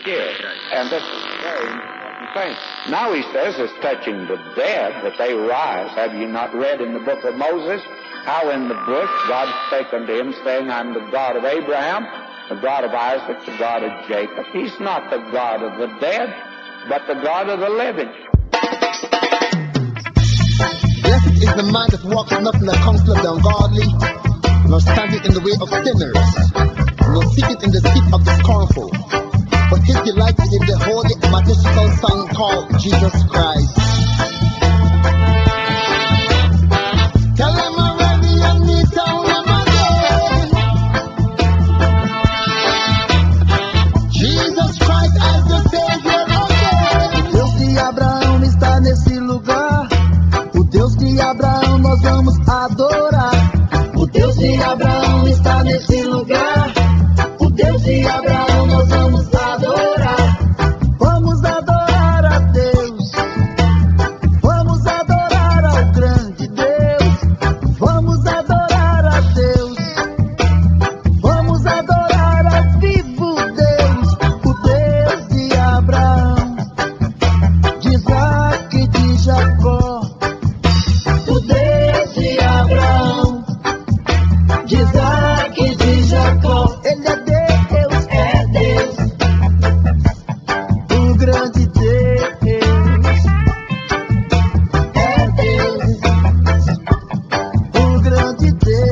Yes, and that's very important thing. Now he says, as touching the dead, that they rise. Have you not read in the book of Moses how in the bush God spake unto him, saying, I'm the God of Abraham, the God of Isaac, the God of Jacob. He's not the God of the dead, but the God of the living. Blessed is the man that walks not in the counsel of the ungodly, nor standeth in the way of sinners, nor sitteth in the seat of the scornful. But his delight is in the holy, majestic song called Jesus Christ. Tell him already and me tell him again. Jesus Christ as the Savior again. Deus de Abraão está nesse lugar. O Deus de Abraão nós vamos adorar. O Deus de Abraão está nesse lugar. O Deus de Abraão nós vamos adorar. Vamos adorar a Deus. Vamos adorar ao grande Deus. Vamos adorar a Deus. Vamos adorar ao vivo Deus. O Deus de Abraão, de Isaac e de Jacó. O Deus de Abraão, de Isaac e de Jacó. Ele é Deus, é Deus, o grande Deus, é Deus, o grande Deus.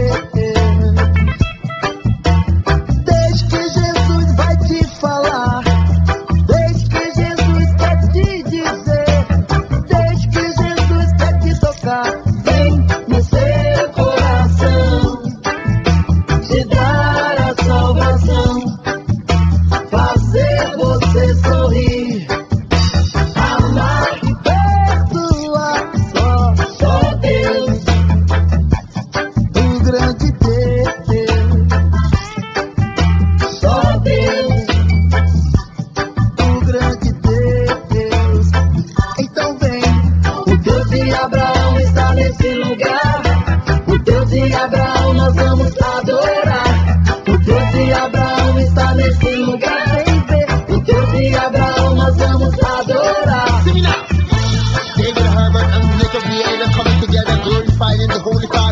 Desde que Jesus vai te falar, desde que Jesus quer te dizer, desde que Jesus quer te tocar, vem no seu coração, te dar a salvação, fazer você sorrir, amar e perdoar. Só Deus, o grande Deus. Só Deus, o grande Deus. Então vem, o Deus de Abraão está nesse lugar. O Deus de Abraão nós vamos adorar. O Deus de Abraão está nesse lugar. Vem ver, o Deus de Abraão nós vamos adorar. David Herbert and Jacob Vieira coming together, glorifying the Holy Father.